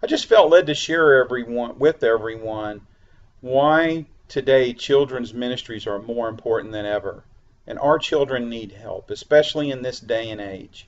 I just felt led to share everyone why today children's ministries are more important than ever. And our children need help, especially in this day and age.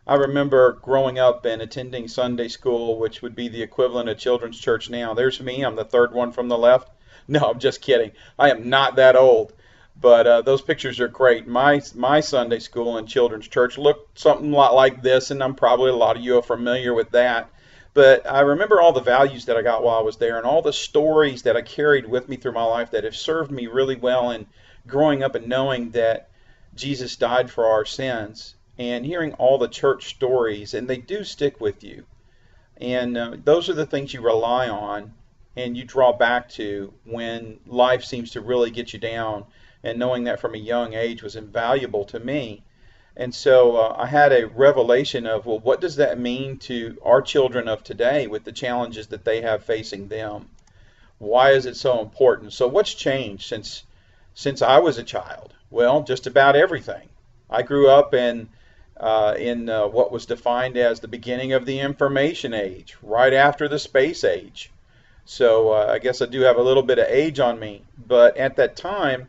I remember growing up and attending Sunday school, which would be the equivalent of children's church now. There's me, I'm the third one from the left. No, I'm just kidding. I am not that old. But those pictures are great. My Sunday school and children's church looked something a lot like this, and I'm probably a lot of you are familiar with that. But I remember all the values that I got while I was there and all the stories that I carried with me through my life that have served me really well in growing up and knowing that Jesus died for our sins and hearing all the church stories, and they do stick with you. And those are the things you rely on and you draw back to when life seems to really get you down. And knowing that from a young age was invaluable to me. And so I had a revelation of, well, what does that mean to our children of today with the challenges that they have facing them? Why is it so important? So what's changed since I was a child? Well, just about everything. I grew up in what was defined as the beginning of the information age, right after the space age. So I guess I do have a little bit of age on me. But at that time,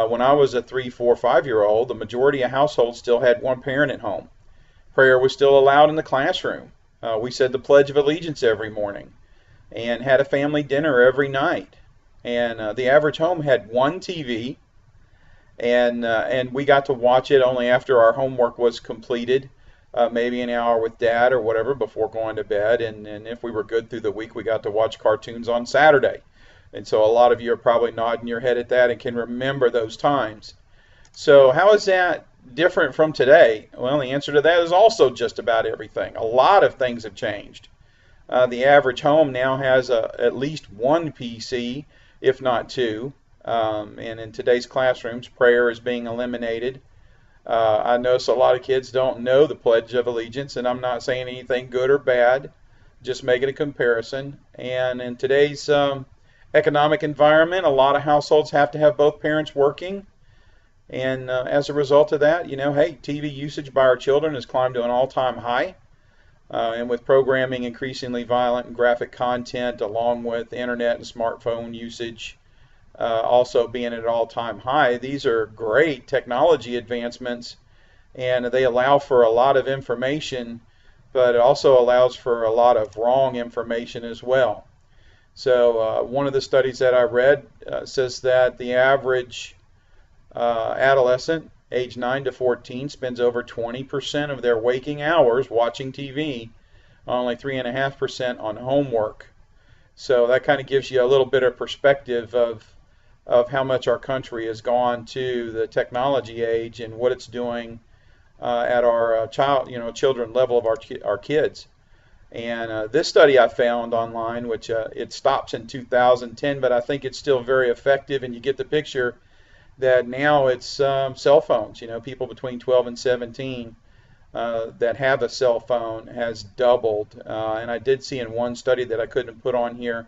when I was a 3, 4, 5-year old, the majority of households still had one parent at home. Prayer was still allowed in the classroom. We said the Pledge of Allegiance every morning and had a family dinner every night. And the average home had one TV, and we got to watch it only after our homework was completed, maybe an hour with Dad or whatever before going to bed. And if we were good through the week, we got to watch cartoons on Saturday. And so a lot of you are probably nodding your head at that and can remember those times. So how is that different from today? Well, the answer to that is also just about everything. A lot of things have changed. The average home now has at least one PC, if not two. And in today's classrooms, prayer is being eliminated. I notice a lot of kids don't know the Pledge of Allegiance, and I'm not saying anything good or bad, just making a comparison. And in today's economic environment, a lot of households have to have both parents working. And as a result of that, hey, TV usage by our children has climbed to an all-time high. And with programming increasingly violent and graphic content, along with internet and smartphone usage also being at an all-time high, these are great technology advancements, and they allow for a lot of information, but it also allows for a lot of wrong information as well. So one of the studies that I read says that the average adolescent, age 9 to 14, spends over 20% of their waking hours watching TV, only 3.5% on homework. So that kind of gives you a little bit of perspective of how much our country has gone to the technology age and what it's doing at our children level of our kids. And this study I found online, which it stops in 2010, but I think it's still very effective, and you get the picture that now it's cell phones. People between 12 and 17 that have a cell phone has doubled. And I did see in one study that I couldn't put on here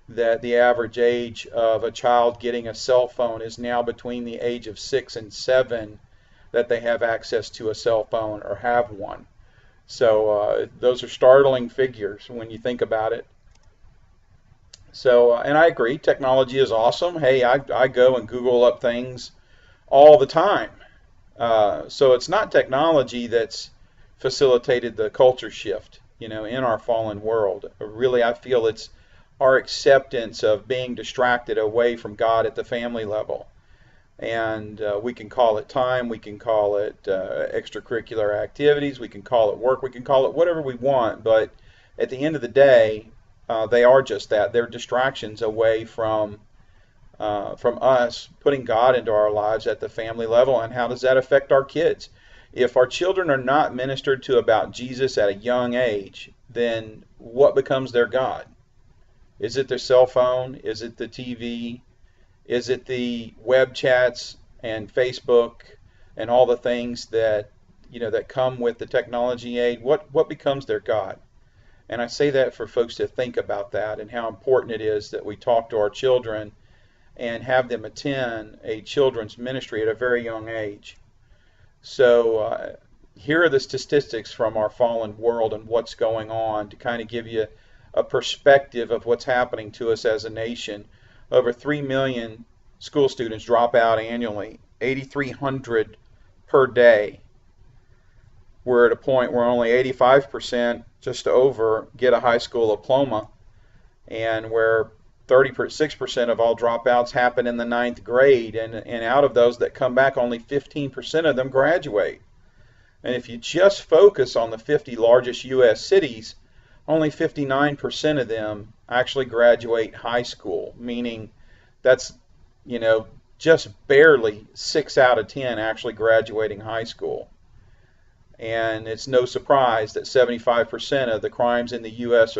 that the average age of a child getting a cell phone is now between the age of 6 and 7 that they have access to a cell phone or have one. So those are startling figures when you think about it. So, and I agree, technology is awesome. Hey, I go and Google up things all the time. So it's not technology that's facilitated the culture shift, in our fallen world. Really, I feel it's our acceptance of being distracted away from God at the family level. And we can call it time, we can call it extracurricular activities, we can call it work, we can call it whatever we want, but at the end of the day, they are just that. They're distractions away from us putting God into our lives at the family level. And how does that affect our kids? If our children are not ministered to about Jesus at a young age, then what becomes their God? Is it their cell phone? Is it the TV? Is it the web chats and Facebook and all the things that that come with the technology aid? What becomes their God? And I say that for folks to think about that and how important it is that we talk to our children and have them attend a children's ministry at a very young age. So here are the statistics from our fallen world and what's going on to kind of give you a perspective of what's happening to us as a nation. Over 3 million school students drop out annually, 8,300 per day. We're at a point where only 85%, just over, get a high school diploma, and where 36% of all dropouts happen in the ninth grade, and out of those that come back, only 15% of them graduate. And if you just focus on the 50 largest U.S. cities, only 59% of them actually graduate high school, meaning that's, just barely 6 out of 10 actually graduating high school. And it's no surprise that 75% of the crimes in the U.S.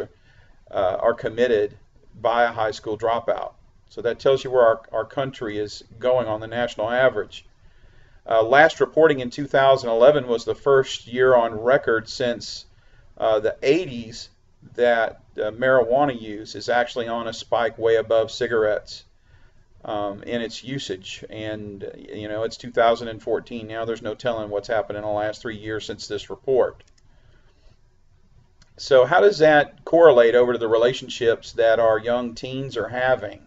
are committed by a high school dropout. So that tells you where our country is going on the national average. Last reporting in 2011 was the first year on record since the 80s that marijuana use is actually on a spike way above cigarettes in its usage. And it's 2014 now. There's no telling what's happened in the last 3 years since this report. So how does that correlate over to the relationships that our young teens are having?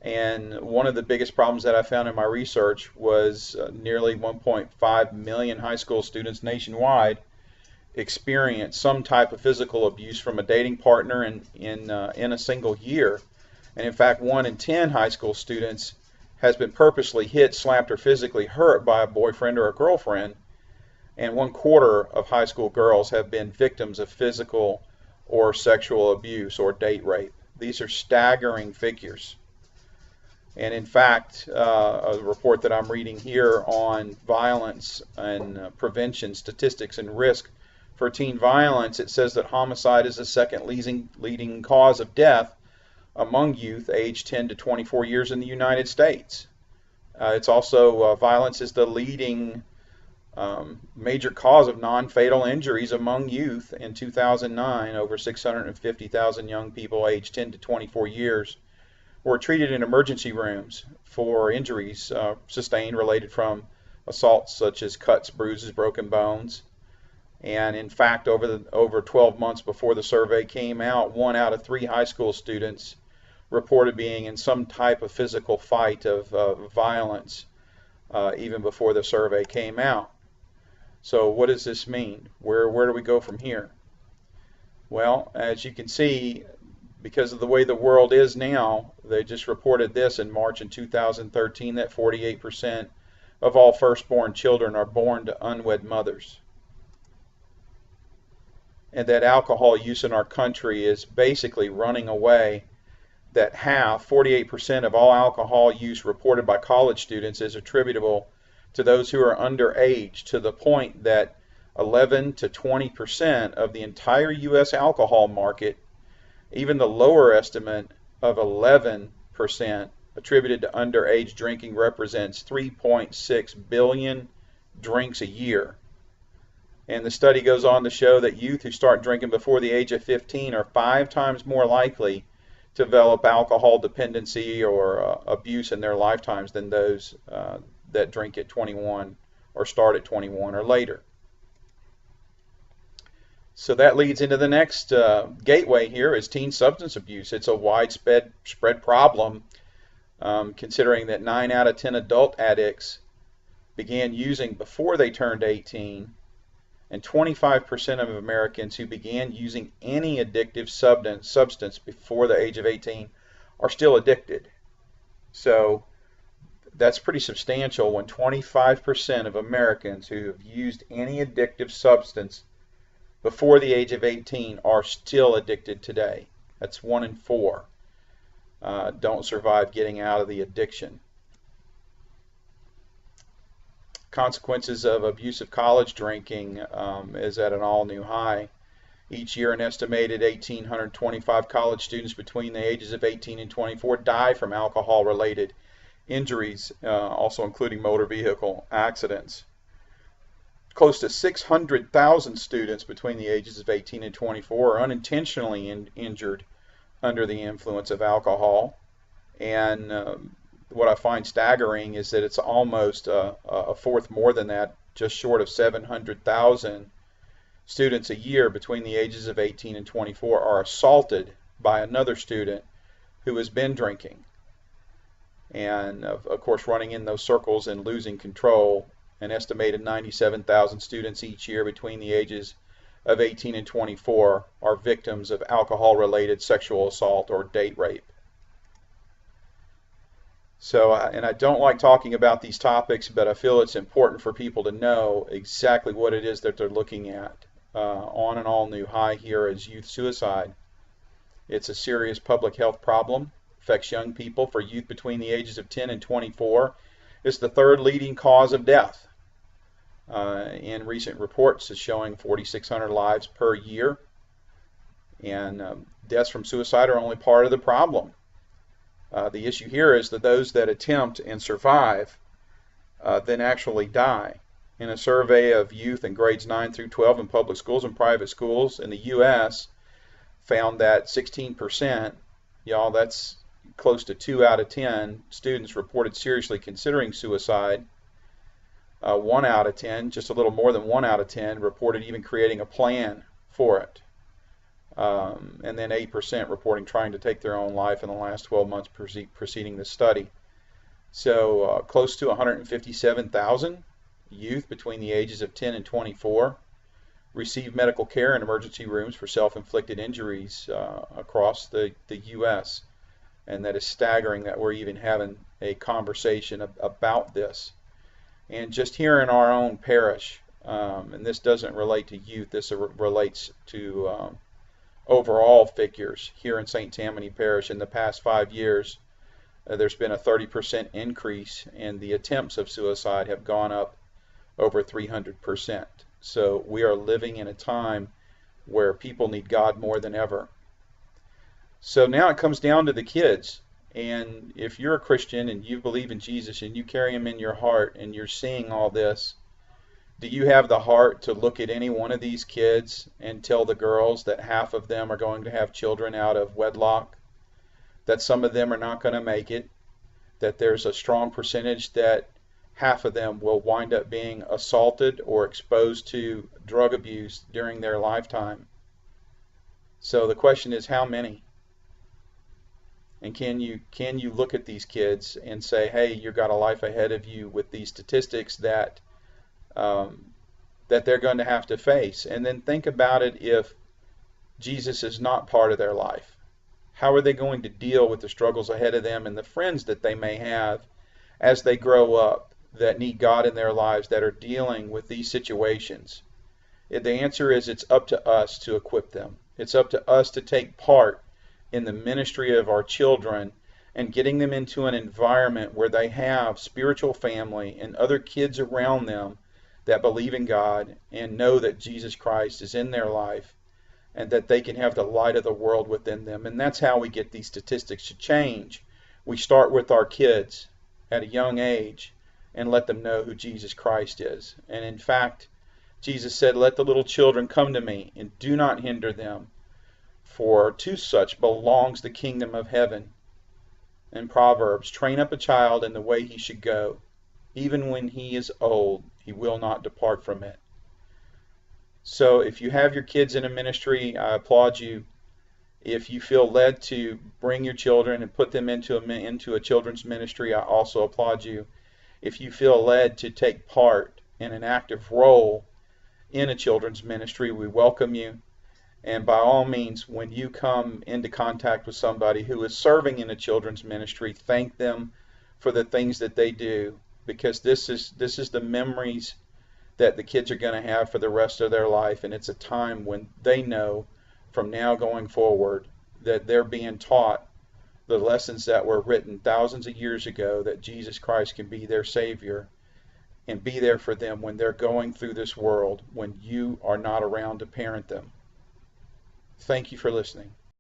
And one of the biggest problems that I found in my research was nearly 1.5 million high school students nationwide experience some type of physical abuse from a dating partner in a single year. And in fact, 1 in 10 high school students has been purposely hit, slapped, or physically hurt by a boyfriend or a girlfriend. And 1/4 of high school girls have been victims of physical or sexual abuse or date rape. These are staggering figures. And in fact, a report that I'm reading here on violence and prevention statistics and risk for teen violence, it says that homicide is the second leading cause of death among youth aged 10 to 24 years in the United States. It's also, violence is the leading major cause of non-fatal injuries among youth. In 2009, over 650,000 young people aged 10 to 24 years were treated in emergency rooms for injuries sustained related from assaults such as cuts, bruises, broken bones. And in fact, over 12 months before the survey came out, 1 out of 3 high school students reported being in some type of physical fight of violence even before the survey came out. So what does this mean? Where do we go from here? Well, as you can see, because of the way the world is now, they just reported this in March in 2013 that 48% of all firstborn children are born to unwed mothers. And that alcohol use in our country is basically running away. That 48% of all alcohol use reported by college students is attributable to those who are underage, to the point that 11 to 20% of the entire U.S. alcohol market, even the lower estimate of 11% attributed to underage drinking, represents 3.6 billion drinks a year. And the study goes on to show that youth who start drinking before the age of 15 are 5 times more likely to develop alcohol dependency or abuse in their lifetimes than those that drink at 21 or start at 21 or later. So that leads into the next gateway here is teen substance abuse. It's a widespread problem, considering that 9 out of 10 adult addicts began using before they turned 18, and 25% of Americans who began using any addictive substance before the age of 18 are still addicted. So that's pretty substantial when 25% of Americans who have used any addictive substance before the age of 18 are still addicted today. That's 1 in 4 don't survive getting out of the addiction. Consequences of abusive college drinking is at an all-new high. Each year, an estimated 1,825 college students between the ages of 18 and 24 die from alcohol-related injuries, also including motor vehicle accidents. Close to 600,000 students between the ages of 18 and 24 are unintentionally injured under the influence of alcohol. And what I find staggering is that it's almost a fourth more than that, just short of 700,000 students a year between the ages of 18 and 24 are assaulted by another student who has been drinking. And of course, running in those circles and losing control. An estimated 97,000 students each year between the ages of 18 and 24 are victims of alcohol-related sexual assault or date rape. So, and I don't like talking about these topics, but I feel it's important for people to know exactly what it is that they're looking at. On an all-new high here is youth suicide. It's a serious public health problem. Affects young people. For youth between the ages of 10 and 24, it's the third leading cause of death. In recent reports, it's showing 4,600 lives per year. And deaths from suicide are only part of the problem. The issue here is that those that attempt and survive then actually die. In a survey of youth in grades 9 through 12 in public schools and private schools in the U.S., found that 16%, y'all, that's close to 2 out of 10 students reported seriously considering suicide. 1 out of 10, just a little more than 1 out of 10, reported even creating a plan for it. And then 8% reporting trying to take their own life in the last 12 months preceding this study. So close to 157,000 youth between the ages of 10 and 24 receive medical care in emergency rooms for self-inflicted injuries across the U.S. And that is staggering that we're even having a conversation about this. And just here in our own parish, and this doesn't relate to youth, this relates to overall figures here in St. Tammany Parish. In the past 5 years, there's been a 30% increase, and the attempts of suicide have gone up over 300%. So we are living in a time where people need God more than ever. So now it comes down to the kids. And if you're a Christian and you believe in Jesus and you carry him in your heart and you're seeing all this, do you have the heart to look at any one of these kids and tell the girls that half of them are going to have children out of wedlock, that some of them are not going to make it, that there's a strong percentage that half of them will wind up being assaulted or exposed to drug abuse during their lifetime? So the question is, how many? And can you look at these kids and say, hey, you've got a life ahead of you with these statistics that they're going to have to face? And then think about it if Jesus is not part of their life. How are they going to deal with the struggles ahead of them and the friends that they may have as they grow up that need God in their lives, that are dealing with these situations? The answer is it's up to us to equip them. It's up to us to take part in the ministry of our children and getting them into an environment where they have spiritual family and other kids around them that believe in God and know that Jesus Christ is in their life and that they can have the light of the world within them. And that's how we get these statistics to change. We start with our kids at a young age and let them know who Jesus Christ is. And in fact, Jesus said, let the little children come to me and do not hinder them, for to such belongs the kingdom of heaven. In Proverbs, train up a child in the way he should go. Even when he is old, he will not depart from it. So if you have your kids in a ministry, I applaud you. If you feel led to bring your children and put them into a children's ministry, I also applaud you. If you feel led to take part in an active role in a children's ministry, we welcome you. And by all means, when you come into contact with somebody who is serving in a children's ministry, thank them for the things that they do, because this is the memories that the kids are going to have for the rest of their life. And it's a time when they know from now going forward that they're being taught the lessons that were written thousands of years ago, that Jesus Christ can be their Savior and be there for them when they're going through this world when you are not around to parent them. Thank you for listening.